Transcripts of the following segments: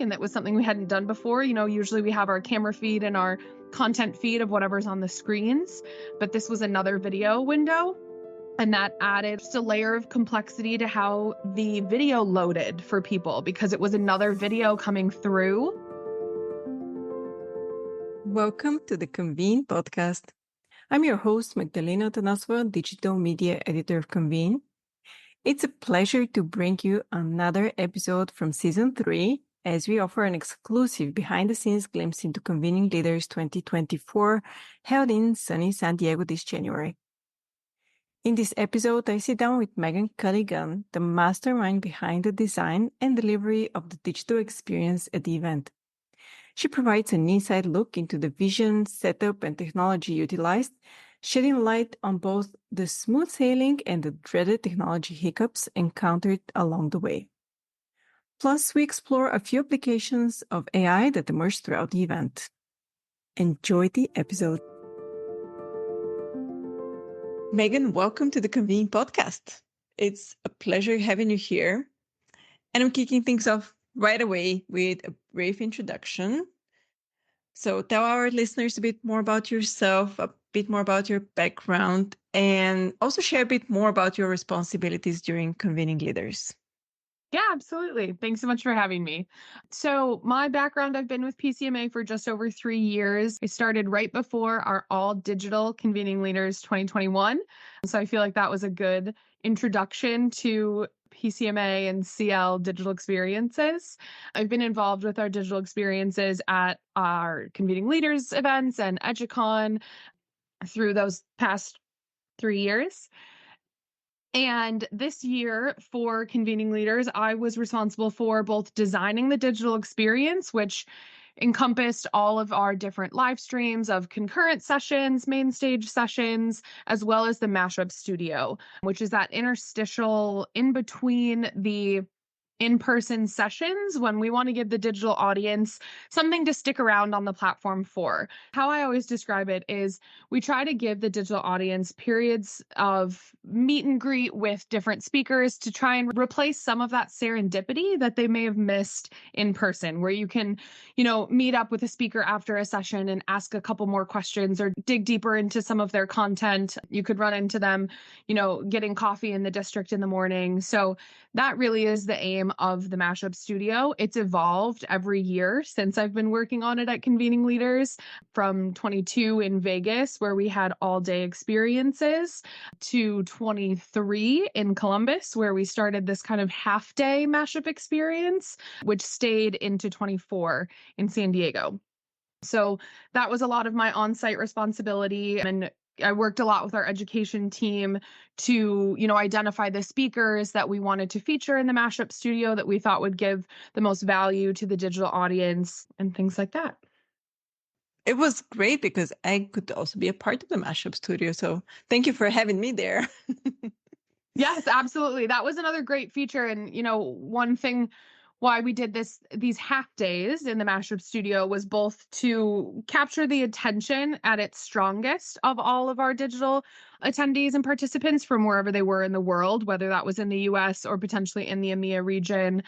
and that was something we hadn't done before. Usually we have our camera feed and our content feed of whatever's on the screens, but this was another video window. And that added just a layer of complexity to how the video loaded for people because it was another video coming through. Welcome to the Convene podcast. I'm your host, Magdalina Atanassova, digital media editor of Convene. It's a pleasure to bring you another episode from season 3 as we offer an exclusive behind-the-scenes glimpse into Convening Leaders 2024 held in sunny San Diego this January. In this episode, I sit down with Megan Culligan, the mastermind behind the design and delivery of the digital experience at the event. She provides an inside look into the vision, setup, and technology utilized, shedding light on both the smooth sailing and the dreaded technology hiccups encountered along the way. Plus, we explore a few applications of AI that emerged throughout the event. Enjoy the episode. Megan, welcome to the Convene podcast. It's a pleasure having you here. And I'm kicking things off right away with a brief introduction. So tell our listeners a bit more about yourself, a bit more about your background, and also share a bit more about your responsibilities during Convening Leaders. Yeah, absolutely. Thanks so much for having me. So my background, I've been with Pcma for just over 3 years. I started right before our all digital Convening Leaders 2021. So I feel like that was a good introduction to PCMA and CL digital experiences. I've been involved with our digital experiences at our Convening Leaders events and EduCon through those past 3 years. And this year for Convening Leaders, I was responsible for both designing the digital experience, which encompassed all of our different live streams of concurrent sessions, main stage sessions, as well as the mashup studio, which is that interstitial in between the in-person sessions when we want to give the digital audience something to stick around on the platform for. How I always describe it is we try to give the digital audience periods of meet and greet with different speakers to try and replace some of that serendipity that they may have missed in person, where you can, meet up with a speaker after a session and ask a couple more questions or dig deeper into some of their content. You could run into them, getting coffee in the district in the morning. So that really is the aim of the Mashup Studio. It's evolved every year since I've been working on it at Convening Leaders, from 22 in Vegas, where we had all-day experiences, to 23 in Columbus, where we started this kind of half-day mashup experience, which stayed into 24 in San Diego. So that was a lot of my on-site responsibility, and I worked a lot with our education team to, identify the speakers that we wanted to feature in the Mashup Studio that we thought would give the most value to the digital audience and things like that. It was great because I could also be a part of the Mashup Studio. So thank you for having me there. Yes, absolutely. That was another great feature. And, one thing why we did these half days in the Mashup Studio was both to capture the attention at its strongest of all of our digital attendees and participants from wherever they were in the world, whether that was in the US or potentially in the EMEA region.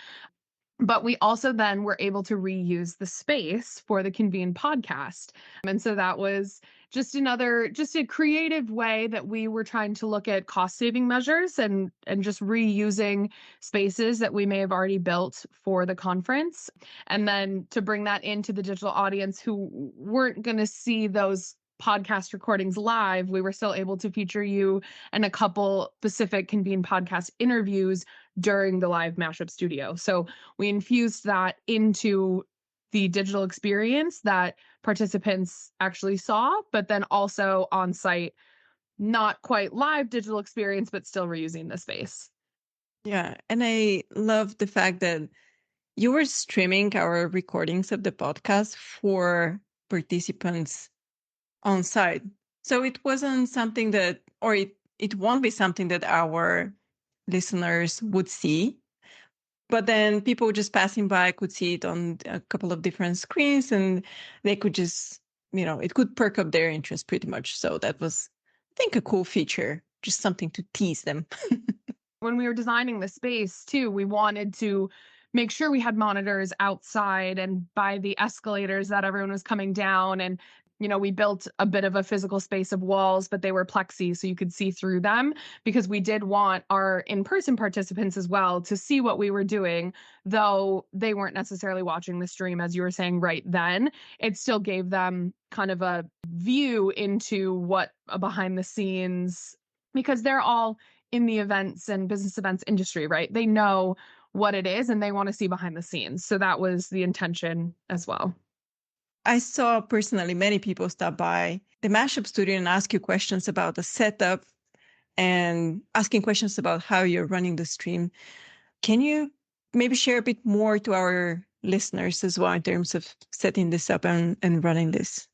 But we also then were able to reuse the space for the Convene podcast. And so that was just a creative way that we were trying to look at cost saving measures and just reusing spaces that we may have already built for the conference. And then to bring that into the digital audience who weren't going to see those podcast recordings live, we were still able to feature you and a couple specific Convene podcast interviews during the live Mashup Studio. So we infused that into the digital experience that participants actually saw, but then also on site, not quite live digital experience, but still reusing the space. Yeah. And I love the fact that you were streaming our recordings of the podcast for participants on site. So it wasn't something that, or it won't be something that our listeners would see. But then people just passing by could see it on a couple of different screens and they could just, it could perk up their interest pretty much. So that was, I think, a cool feature, just something to tease them. When we were designing the space too, we wanted to make sure we had monitors outside and by the escalators that everyone was coming down. And, we built a bit of a physical space of walls, but they were plexi so you could see through them because we did want our in-person participants as well to see what we were doing, though they weren't necessarily watching the stream, as you were saying right then. It still gave them kind of a view into what a behind the scenes, because they're all in the events and business events industry, right? They know what it is and they want to see behind the scenes. So that was the intention as well. I saw personally many people stop by the Mashup Studio and ask you questions about the setup and asking questions about how you're running the stream. Can you maybe share a bit more to our listeners as well in terms of setting this up and running this?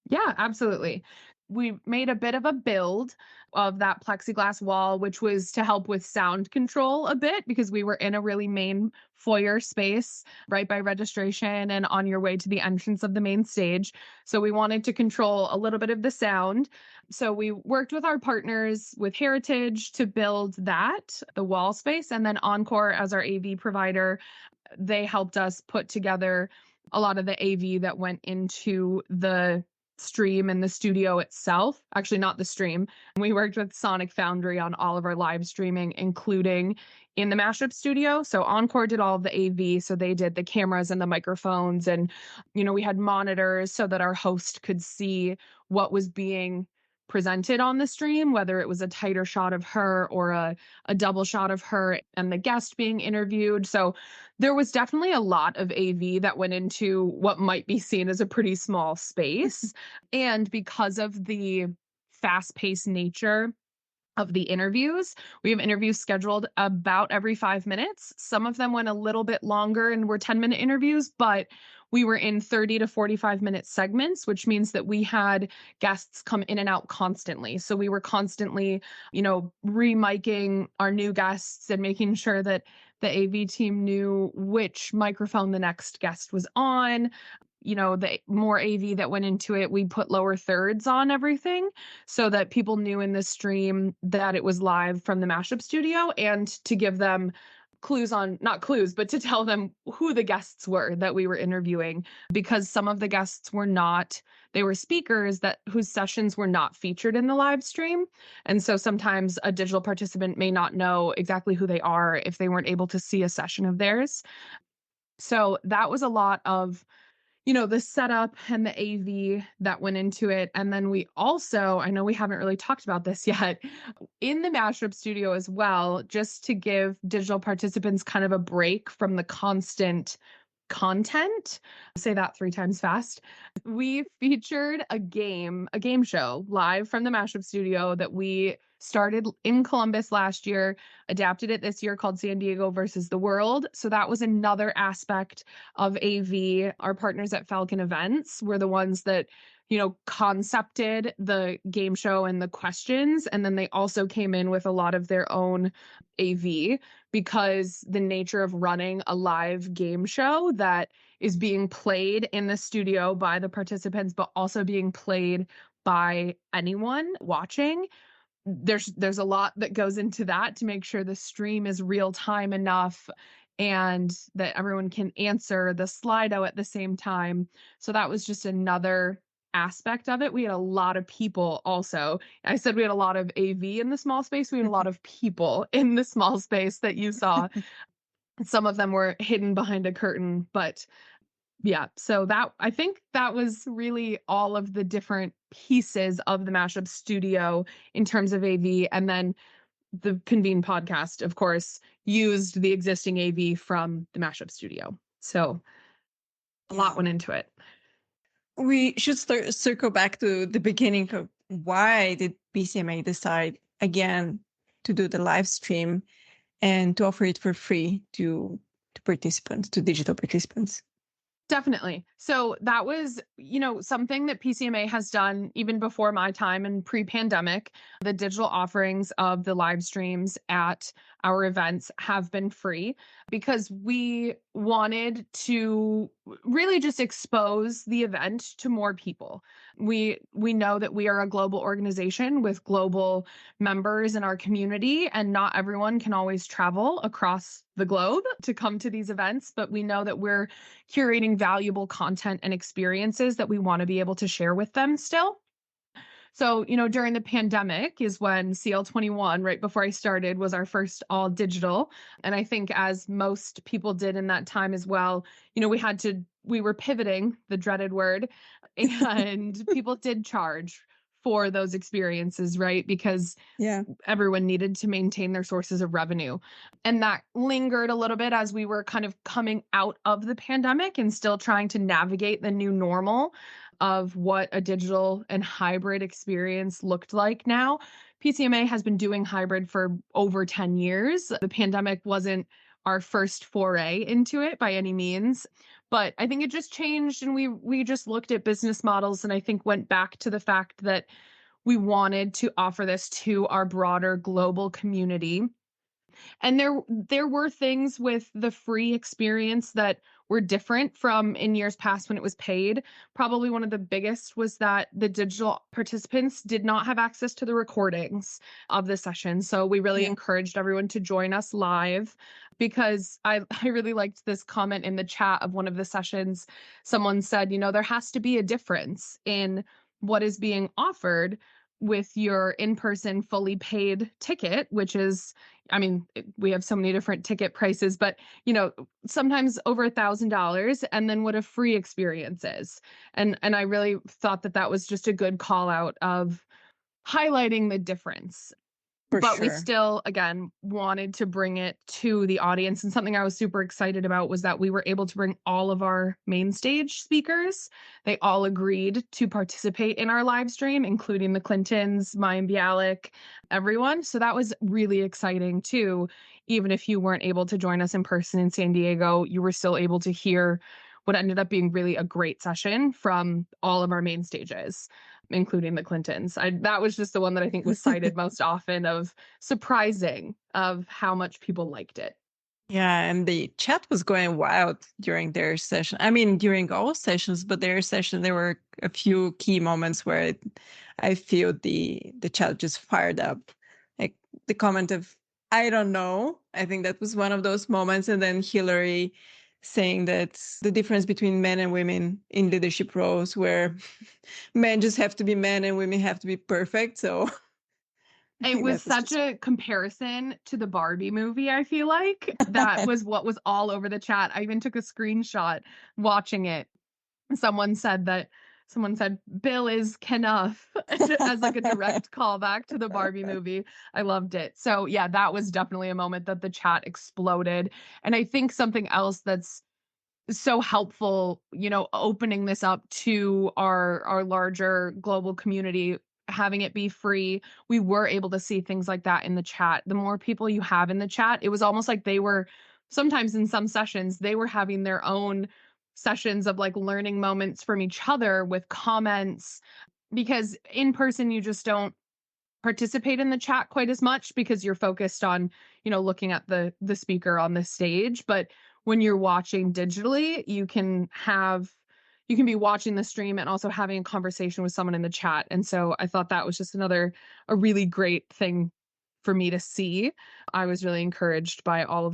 Yeah, absolutely. We made a bit of a build of that plexiglass wall, which was to help with sound control a bit because we were in a really main foyer space right by registration and on your way to the entrance of the main stage. So we wanted to control a little bit of the sound. So we worked with our partners with Heritage to build that, the wall space, and then Encore as our AV provider. They helped us put together a lot of the AV that went into the stream and the studio itself. Actually, not the stream. We worked with Sonic Foundry on all of our live streaming, including in the Mashup Studio. So Encore did all of the AV. So they did the cameras and the microphones. And, we had monitors so that our host could see what was being presented on the stream, whether it was a tighter shot of her or a double shot of her and the guest being interviewed. So there was definitely a lot of AV that went into what might be seen as a pretty small space. And because of the fast-paced nature of the interviews, we have interviews scheduled about every 5 minutes. Some of them went a little bit longer and were 10-minute interviews, but we were in 30 to 45-minute segments, which means that we had guests come in and out constantly. So we were constantly, remiking our new guests and making sure that the AV team knew which microphone the next guest was on. The more AV that went into it, we put lower thirds on everything so that people knew in the stream that it was live from the Mashup Studio, and to give them clues on, not clues, but to tell them who the guests were that we were interviewing, because some of the guests were not, they were speakers whose sessions were not featured in the live stream. And so sometimes a digital participant may not know exactly who they are if they weren't able to see a session of theirs. So that was a lot of the setup and the AV that went into it. And then we also, I know we haven't really talked about this yet, in the Mashup Studio as well, just to give digital participants kind of a break from the constant content. Say that 3 times fast. We featured a game show live from the Mashup Studio that we started in Columbus last year, adapted it this year, called San Diego versus the World. So that was another aspect of AV. Our partners at Falcon Events were the ones that concepted the game show and the questions. And then they also came in with a lot of their own AV, because the nature of running a live game show that is being played in the studio by the participants, but also being played by anyone watching. There's a lot that goes into that to make sure the stream is real time enough and that everyone can answer the Slido at the same time. So that was just another aspect of it. We had a lot of people also. I said we had a lot of AV in the small space. We had a lot of people in the small space that you saw. Some of them were hidden behind a curtain, but yeah. So I think that was really all of the different pieces of the Mashup Studio in terms of AV. And then the Convene podcast, of course, used the existing AV from the Mashup Studio. So a lot went into it. We should circle back to the beginning of why did PCMA decide again to do the live stream and to offer it for free to participants, to digital participants? Definitely. So that was, something that PCMA has done even before my time and pre-pandemic. The digital offerings of the live streams at our events have been free because we wanted to really just expose the event to more people. We know that we are a global organization with global members in our community, and not everyone can always travel across the globe to come to these events, but we know that we're curating valuable content and experiences that we want to be able to share with them still. So, during the pandemic is when CL21, right before I started, was our first all digital. And I think as most people did in that time as well, we were pivoting, the dreaded word, and people did charge for those experiences, right? Because Yeah. everyone needed to maintain their sources of revenue. And that lingered a little bit as we were kind of coming out of the pandemic and still trying to navigate the new normal of what a digital and hybrid experience looked like now. PCMA has been doing hybrid for over 10 years. The pandemic wasn't our first foray into it by any means, but I think it just changed, and we just looked at business models, and I think went back to the fact that we wanted to offer this to our broader global community. And there were things with the free experience that were different from in years past when it was paid. Probably one of the biggest was that the digital participants did not have access to the recordings of the session. So we really Yeah. encouraged everyone to join us live, because I really liked this comment in the chat of one of the sessions. Someone said, there has to be a difference in what is being offered with your in-person fully paid ticket, which is, I mean, we have so many different ticket prices, but sometimes over $1,000, and then what a free experience is. And I really thought that that was just a good call out of highlighting the difference. For But we sure. still, again, wanted to bring it to the audience. And something I was super excited about was that we were able to bring all of our main stage speakers. They all agreed to participate in our live stream, including the Clintons, Mayim Bialik, everyone. So that was really exciting too. Even if you weren't able to join us in person in San Diego, you were still able to hear what ended up being really a great session from all of our main stages, including the Clintons. That was just the one that I think was cited most often of surprising of how much people liked it. Yeah, and the chat was going wild during their session. I mean, during all sessions, but their session, there were a few key moments where I feel the chat just fired up. Like the comment of, I don't know. I think that was one of those moments. And then Hillary saying that the difference between men and women in leadership roles, where men just have to be men and women have to be perfect. So I It think was that was such just a comparison to the Barbie movie, I feel like. That was what was all over the chat. I even took a screenshot watching it. Someone said that someone said Bill is Kenough as like a direct callback to the Barbie movie. I loved it. So yeah, that was definitely a moment that the chat exploded. And I think something else that's so helpful, opening this up to our larger global community, having it be free. We were able to see things like that in the chat. The more people you have in the chat, it was almost like they were, sometimes in some sessions, they were having their own sessions of like learning moments from each other with comments, because in person you just don't participate in the chat quite as much because you're focused on, looking at the speaker on the stage. But when you're watching digitally, you can be watching the stream and also having a conversation with someone in the chat. And so I thought that was just a really great thing for me to see. I was really encouraged by all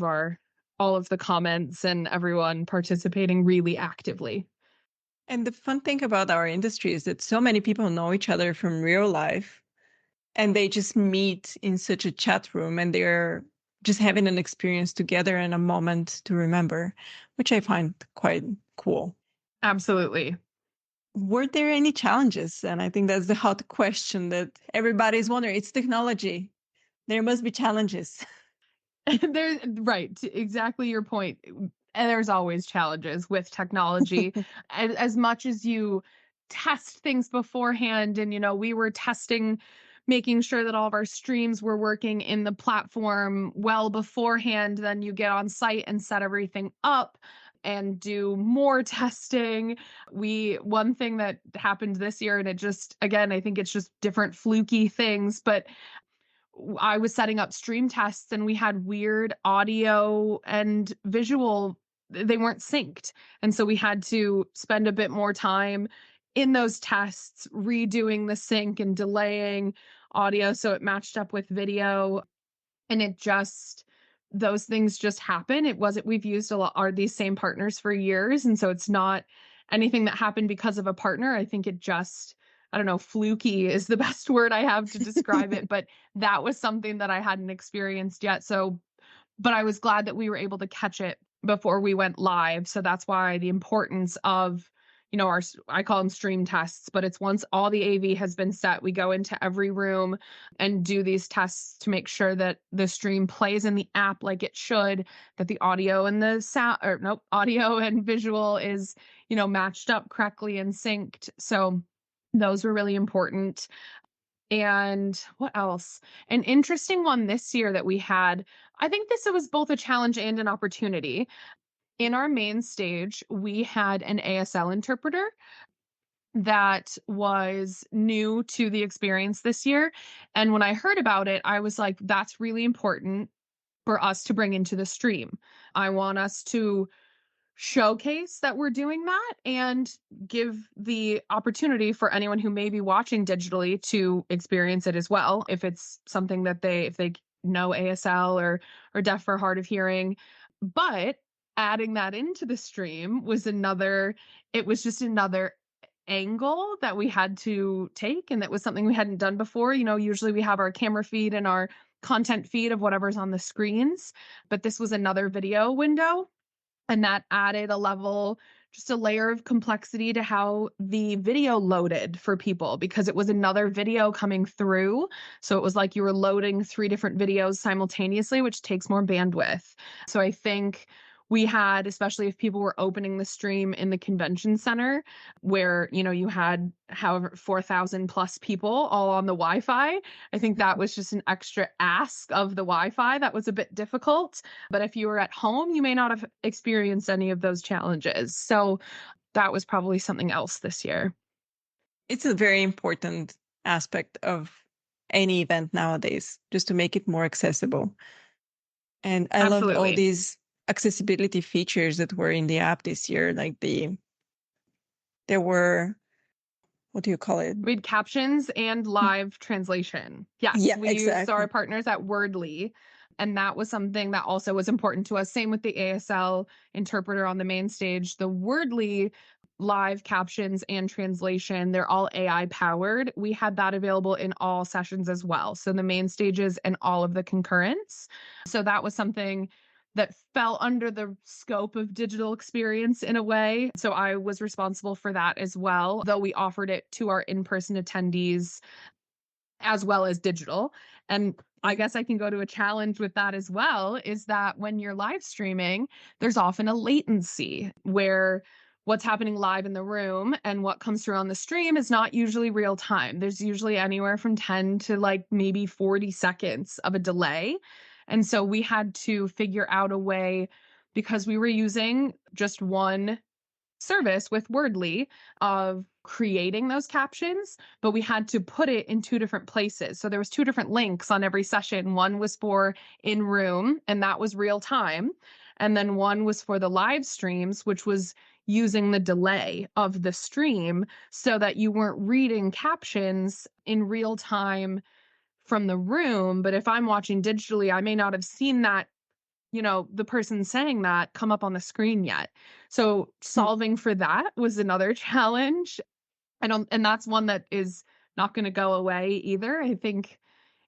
of the comments and everyone participating really actively. And the fun thing about our industry is that so many people know each other from real life and they just meet in such a chat room and they're just having an experience together and a moment to remember, which I find quite cool. Absolutely. Were there any challenges? And I think that's the hot question that everybody's wondering. It's technology. There must be challenges. There, right, exactly your point. And there's always challenges with technology. As much as you test things beforehand, and we were testing, making sure that all of our streams were working in the platform well beforehand, then you get on site and set everything up and do more testing. One thing that happened this year, and it just, again, I think it's just different fluky things, but I was setting up stream tests and we had weird audio and visual, they weren't synced. And so we had to spend a bit more time in those tests redoing the sync and delaying audio so it matched up with video. And it just, those things just happen. It wasn't, we've used a lot, are these same partners for years. And so it's not anything that happened because of a partner. I think it just, I don't know, fluky is the best word I have to describe it, but that was something that I hadn't experienced yet. So, but I was glad that we were able to catch it before we went live. So that's why the importance of, our, I call them stream tests, but it's once all the AV has been set, we go into every room and do these tests to make sure that the stream plays in the app like it should, that the audio and the sound, or nope, audio and visual is, matched up correctly and synced. So those were really important. And what else? An interesting one this year that we had, I think this was both a challenge and an opportunity. In our main stage, we had an ASL interpreter that was new to the experience this year. And when I heard about it, I was like, that's really important for us to bring into the stream. I want us to showcase that we're doing that and give the opportunity for anyone who may be watching digitally to experience it as well, if it's something that if they know ASL or deaf or hard of hearing. But adding that into the stream was it was just another angle that we had to take, and that was something we hadn't done before. Usually we have our camera feed and our content feed of whatever's on the screens, but this was another video window, and that added just a layer of complexity to how the video loaded for people, because it was another video coming through. So it was like you were loading 3 different videos simultaneously, which takes more bandwidth. So I think we had, especially if people were opening the stream in the convention center where, you had however 4,000 plus people all on the Wi-Fi. I think that was just an extra ask of the Wi-Fi that was a bit difficult. But if you were at home, you may not have experienced any of those challenges. So that was probably something else this year. It's a very important aspect of any event nowadays, just to make it more accessible. And I loved all Absolutely. these accessibility features that were in the app this year. Like there were, what do you call it? We had captions and live translation. Yes, Yeah, we used exactly. our partners at Wordly, and that was something that also was important to us. Same with the ASL interpreter on the main stage. The Wordly live captions and translation, they're all AI powered. We had that available in all sessions as well. So the main stages and all of the concurrents. So that was something that fell under the scope of digital experience in a way. So I was responsible for that as well, though we offered it to our in-person attendees as well as digital. And I guess I can go to a challenge with that as well, is that when you're live streaming, there's often a latency where what's happening live in the room and what comes through on the stream is not usually real time. There's usually anywhere from 10 to like maybe 40 seconds of a delay. And so we had to figure out a way, because we were using just one service with Wordly, of creating those captions, but we had to put it in 2 different places. So there was 2 different links on every session. One was for in room, and that was real time. And then one was for the live streams, which was using the delay of the stream so that you weren't reading captions in real time from the room. But if I'm watching digitally, I may not have seen that, the person saying that come up on the screen yet. So solving for that was another challenge. And that's one that is not going to go away either. I think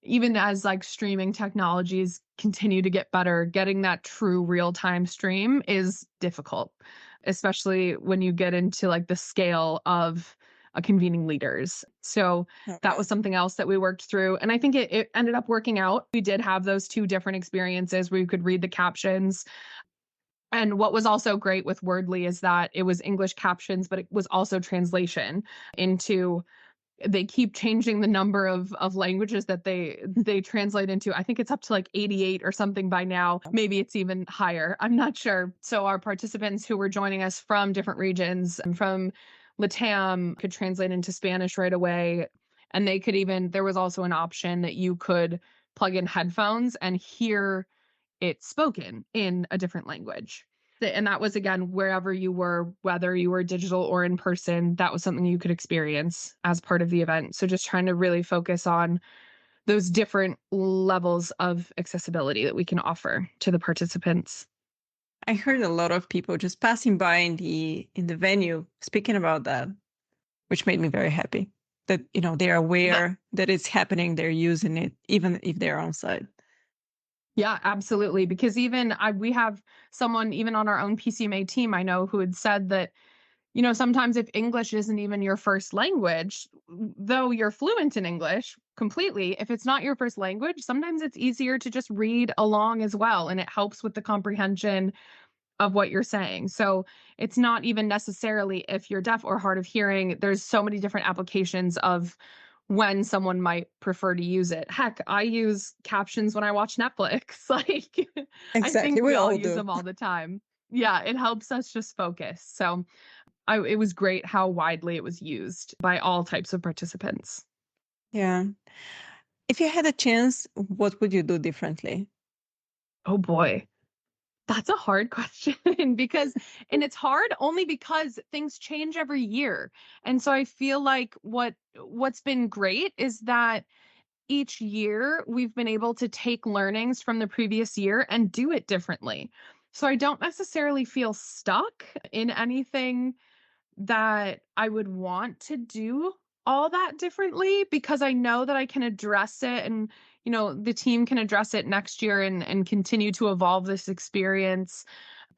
even as like streaming technologies continue to get better, getting that true real-time stream is difficult, especially when you get into like the scale of a convening leaders. So that was something else that we worked through. And I think it ended up working out. We did have those 2 different experiences where you could read the captions. And what was also great with Wordly is that it was English captions, but it was also translation into, they keep changing the number of languages that they translate into. I think it's up to like 88 or something by now. Maybe it's even higher. I'm not sure. So our participants who were joining us from different regions, from LATAM, could translate into Spanish right away. And there was also an option that you could plug in headphones and hear it spoken in a different language. And that was, again, wherever you were, whether you were digital or in person, that was something you could experience as part of the event. So just trying to really focus on those different levels of accessibility that we can offer to the participants. I heard a lot of people just passing by in the venue speaking about that, which made me very happy that, they're That, aware that it's happening, they're using it, even if they're on site. yeah, absolutely. Because we have someone even on our own PCMA team I know who had said that, sometimes if English isn't even your first language, though you're fluent in English completely, if it's not your first language, sometimes it's easier to just read along as well. And it helps with the comprehension of what you're saying. So it's not even necessarily if you're deaf or hard of hearing. There's so many different applications of when someone might prefer to use it. Heck, I use captions when I watch Netflix. Like, I Exactly. think We we all all use do. them all the time. Yeah, it helps us just focus. So it was great how widely it was used by all types of participants. Yeah. If you had a chance, what would you do differently? Oh boy. That's a hard question and it's hard only because things change every year. And so I feel like what's been great is that each year we've been able to take learnings from the previous year and do it differently. So I don't necessarily feel stuck in anything that I would want to do all that differently because I know that I can address it and the team can address it next year and continue to evolve this experience.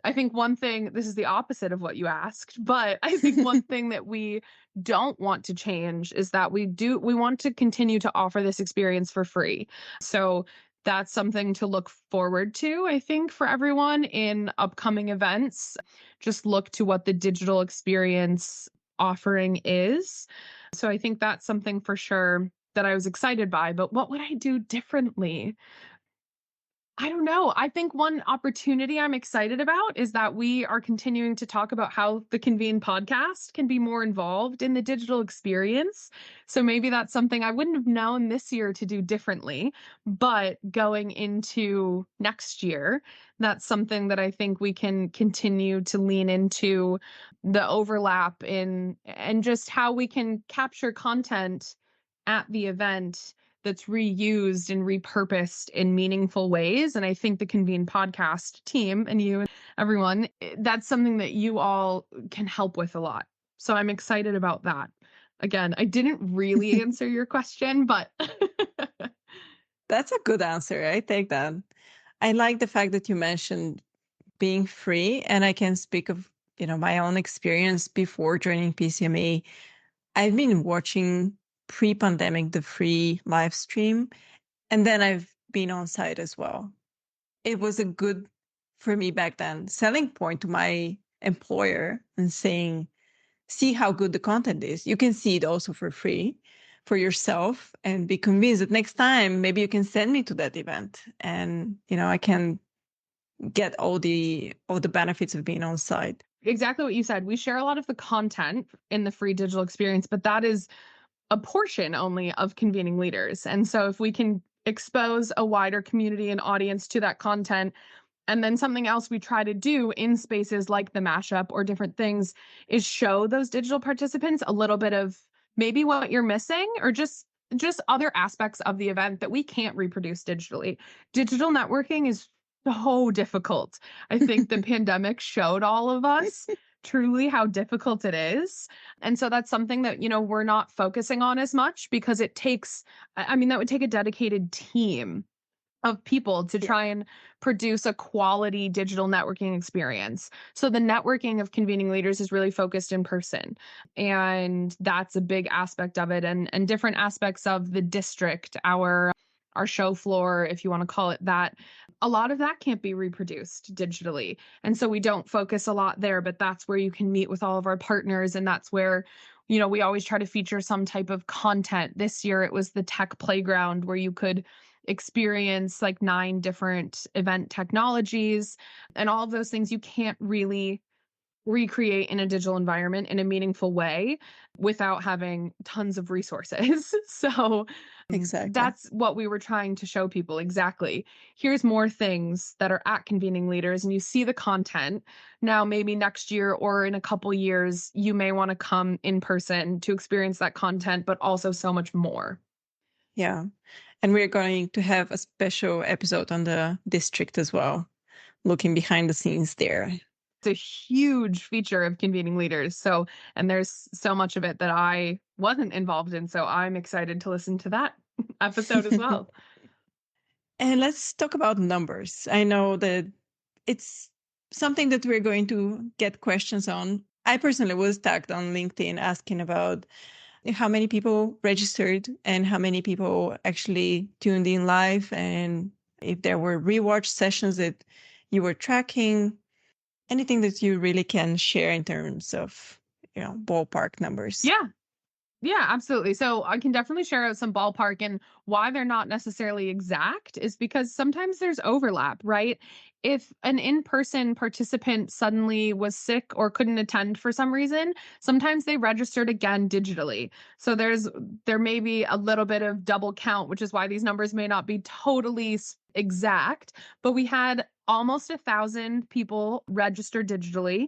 I think one thing, this is the opposite of what you asked, but I think one thing that we don't want to change is that we want to continue to offer this experience for free. So that's something to look forward to, I think, for everyone in upcoming events. Just look to what the digital experience offering is. So I think that's something for sure that I was excited by. But what would I do differently? I don't know. I think one opportunity I'm excited about is that we are continuing to talk about how the Convene podcast can be more involved in the digital experience. So maybe that's something I wouldn't have known this year to do differently, but going into next year, that's something that I think we can continue to lean into the overlap in and just how we can capture content at the event that's reused and repurposed in meaningful ways. And I think the Convene podcast team and you and everyone, that's something that you all can help with a lot. So I'm excited about that. Again, I didn't really answer your question, but That's a good answer. I take that. I like the fact that you mentioned being free, and I can speak of, my own experience before joining PCMA. I've been watching pre-pandemic the free live stream, and then I've been on site as well. It was a good, for me back then, selling point to my employer and saying, see how good the content is. You can see it also for free for yourself and be convinced that next time maybe you can send me to that event and I can get all the benefits of being on site. exactly what you said. We share a lot of the content in the free digital experience, but that is a portion only of convening leaders. And so if we can expose a wider community and audience to that content, and then something else we try to do in spaces like the mashup or different things is show those digital participants a little bit of maybe what you're missing or just other aspects of the event that we can't reproduce digitally. Digital networking is so difficult. I think the pandemic showed all of us truly how difficult it is. And so that's something that, we're not focusing on as much because it takes, I mean, that would take a dedicated team of people to Yeah. try and produce a quality digital networking experience. So the networking of convening leaders is really focused in person. And that's a big aspect of it and different aspects of the district, our show floor, if you want to call it that. A lot of that can't be reproduced digitally. And so we don't focus a lot there, but that's where you can meet with all of our partners. And that's where, we always try to feature some type of content. This year it was the tech playground where you could experience like 9 different event technologies and all of those things you can't really recreate in a digital environment in a meaningful way without having tons of resources. So Exactly. that's what we were trying to show people exactly. Here's more things that are at Convening Leaders, and you see the content. Now, maybe next year or in a couple years, you may want to come in person to experience that content, but also so much more. Yeah. And we're going to have a special episode on the district as well, looking behind the scenes there. It's a huge feature of Convening Leaders. So, and there's so much of it that I wasn't involved in. So I'm excited to listen to that episode as well. And let's talk about numbers. I know that it's something that we're going to get questions on. I personally was tagged on LinkedIn asking about how many people registered and how many people actually tuned in live, and if there were rewatch sessions that you were tracking. Anything that you really can share in terms of, ballpark numbers. Yeah. Yeah, absolutely. So I can definitely share out some ballpark, and why they're not necessarily exact is because sometimes there's overlap, right? If an in-person participant suddenly was sick or couldn't attend for some reason, sometimes they registered again digitally. So there may be a little bit of double count, which is why these numbers may not be totally exact, but we had almost 1,000 people register digitally,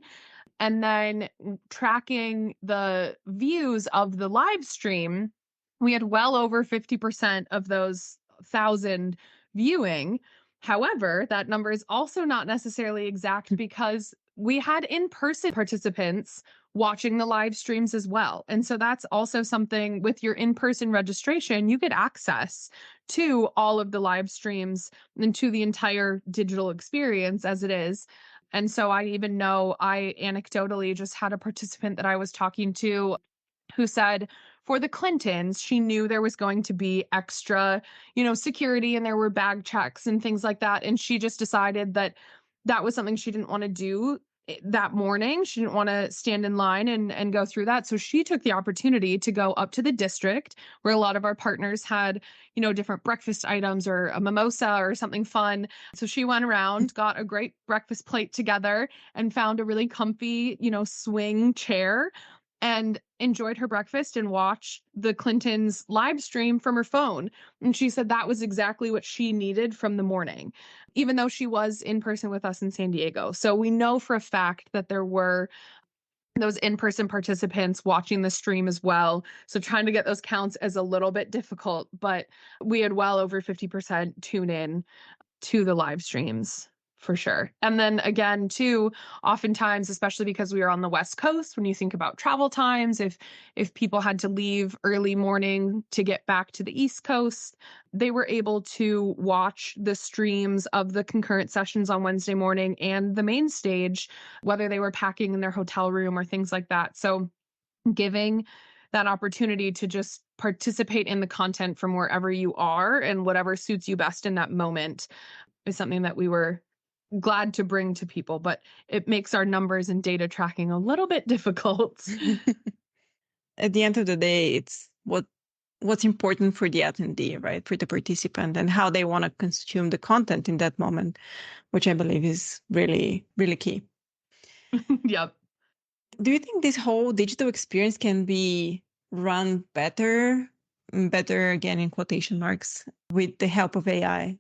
and then tracking the views of the live stream, we had well over 50% of those 1,000 viewing. However, that number is also not necessarily exact because we had in-person participants watching the live streams as well. And so that's also something with your in-person registration, you get access to all of the live streams and to the entire digital experience as it is. And so I even know I anecdotally just had a participant that I was talking to who said for the Clintons, she knew there was going to be extra, security, and there were bag checks and things like that. And she just decided that that was something she didn't want to do that morning. She didn't want to stand in line and go through that. So she took the opportunity to go up to the district where a lot of our partners had, different breakfast items or a mimosa or something fun. So she went around, got a great breakfast plate together, and found a really comfy, swing chair, and enjoyed her breakfast and watched the Clintons live stream from her phone. And she said that was exactly what she needed from the morning, even though she was in person with us in San Diego. So we know for a fact that there were those in-person participants watching the stream as well. So trying to get those counts is a little bit difficult, but we had well over 50% tune in to the live streams for sure. And then again, too, oftentimes, especially because we are on the West Coast, when you think about travel times, if people had to leave early morning to get back to the East Coast, they were able to watch the streams of the concurrent sessions on Wednesday morning and the main stage, whether they were packing in their hotel room or things like that. So giving that opportunity to just participate in the content from wherever you are and whatever suits you best in that moment is something that we were glad to bring to people, but it makes our numbers and data tracking a little bit difficult. At the end of the day, it's what's important for the attendee, right? For the participant and how they want to consume the content in that moment, which I believe is really, really key. Yep. Do you think this whole digital experience can be run better, better again in quotation marks, with the help of AI?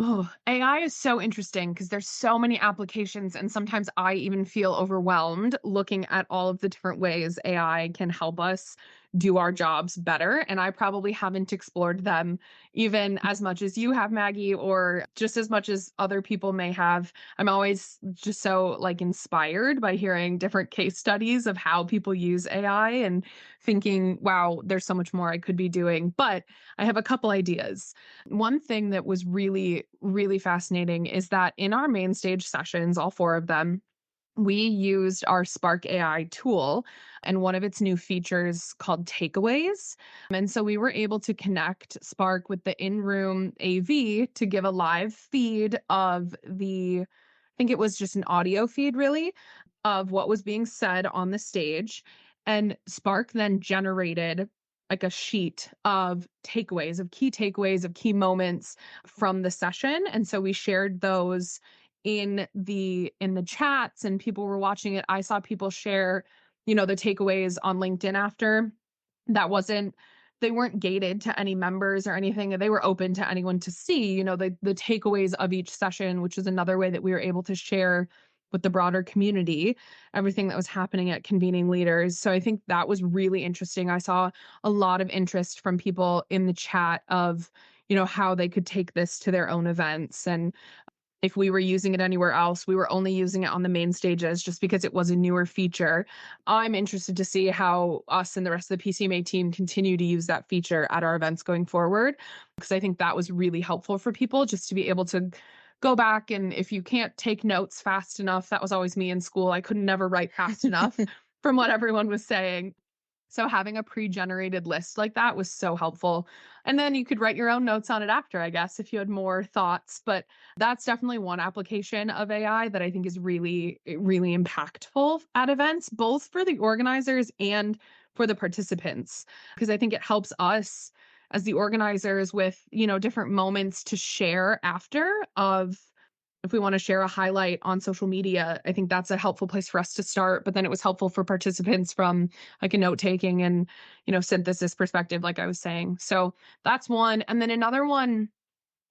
Oh, AI is so interesting because there's so many applications, and sometimes I even feel overwhelmed looking at all of the different ways AI can help us do our jobs better. And I probably haven't explored them even as much as you have, Maggie, or just as much as other people may have. I'm always just so inspired by hearing different case studies of how people use AI and thinking, wow, there's so much more I could be doing. But I have a couple ideas. One thing that was really, really fascinating is that in our main stage sessions, all four of them, we used our Spark AI tool and one of its new features called takeaways. And so we were able to connect Spark with the in-room AV to give a live feed of I think it was just an audio feed really, of what was being said on the stage. And Spark then generated like a sheet of takeaways, of key moments from the session. And so we shared those in the chats and people were watching it. I saw people share, the takeaways on LinkedIn after. They weren't gated to any members or anything. They were open to anyone to see, the takeaways of each session, which is another way that we were able to share with the broader community everything that was happening at Convening Leaders. So I think that was really interesting. I saw a lot of interest from people in the chat of, how they could take this to their own events. And if we were using it anywhere else, we were only using it on the main stages just because it was a newer feature. I'm interested to see how us and the rest of the PCMA team continue to use that feature at our events going forward, because I think that was really helpful for people just to be able to go back. And if you can't take notes fast enough, that was always me in school. I could never write fast enough from what everyone was saying. So having a pre-generated list like that was so helpful. And then you could write your own notes on it after, I guess, if you had more thoughts. But that's definitely one application of AI that I think is really, really impactful at events, both for the organizers and for the participants, because I think it helps us as the organizers with, different moments to share after of, if we want to share a highlight on social media, I think that's a helpful place for us to start. But then it was helpful for participants from like a note taking and, synthesis perspective, like I was saying. So that's one. And then another one,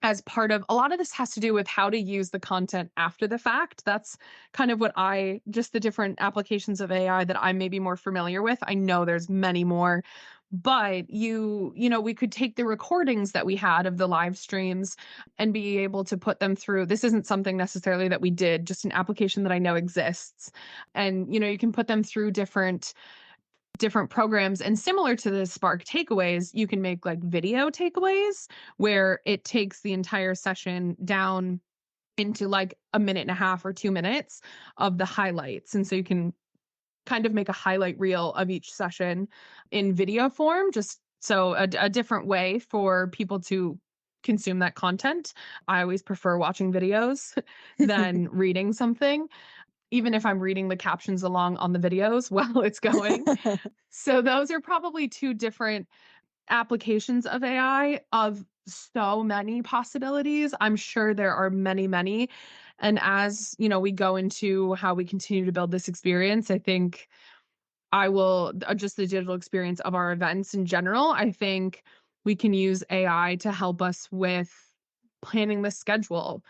as part of a lot of this has to do with how to use the content after the fact. That's kind of what just the different applications of AI that I'm maybe more familiar with. I know there's many more, but we could take the recordings that we had of the live streams and be able to put them through. This isn't something necessarily that we did, just an application that I know exists. And, you can put them through different programs, and similar to the Spark takeaways, you can make like video takeaways where it takes the entire session down into like a minute and a half or 2 minutes of the highlights. And so you can kind of make a highlight reel of each session in video form, just so a different way for people to consume that content. I always prefer watching videos than reading something, even if I'm reading the captions along on the videos while it's going. So those are probably two different applications of AI of so many possibilities. I'm sure there are many, many. And as, we go into how we continue to build this experience, I think I will just the digital experience of our events in general. I think we can use AI to help us with planning the schedule.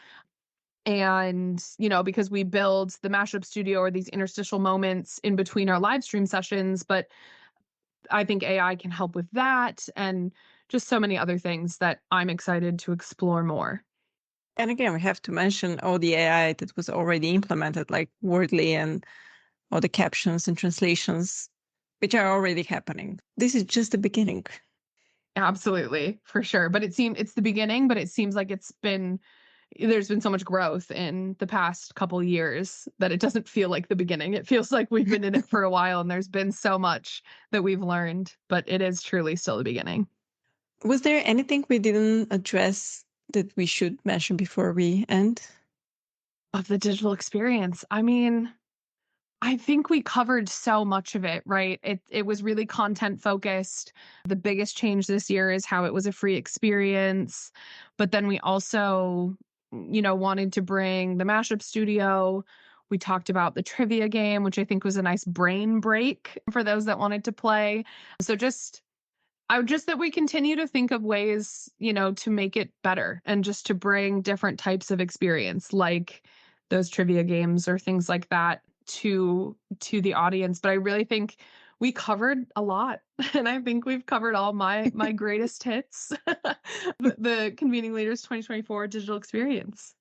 And, because we build the mashup studio or these interstitial moments in between our live stream sessions, but I think AI can help with that and just so many other things that I'm excited to explore more. And again, we have to mention all the AI that was already implemented, like Wordly and all the captions and translations, which are already happening. This is just the beginning. Absolutely, for sure. But it's the beginning, but it seems like there's been so much growth in the past couple years that it doesn't feel like the beginning. It feels like we've been in it for a while and there's been so much that we've learned, but it is truly still the beginning. Was there anything we didn't address that we should mention before we end? Of the digital experience. I mean, I think we covered so much of it, right? It was really content focused. The biggest change this year is how it was a free experience. But then we also, wanted to bring the mashup studio. We talked about the trivia game, which I think was a nice brain break for those that wanted to play. So just that we continue to think of ways, to make it better and just to bring different types of experience, like those trivia games or things like that to the audience. But I really think we covered a lot, and I think we've covered all my greatest hits, the Convening Leaders 2024 digital experience.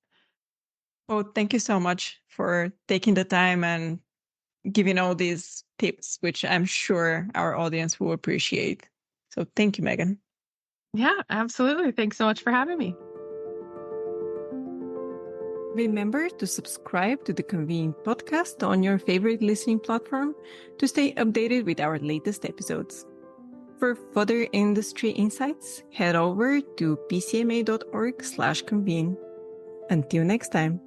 Well, thank you so much for taking the time and giving all these tips, which I'm sure our audience will appreciate. So thank you, Megan. Yeah, absolutely. Thanks so much for having me. Remember to subscribe to the Convene podcast on your favorite listening platform to stay updated with our latest episodes. For further industry insights, head over to pcma.org/convene. Until next time.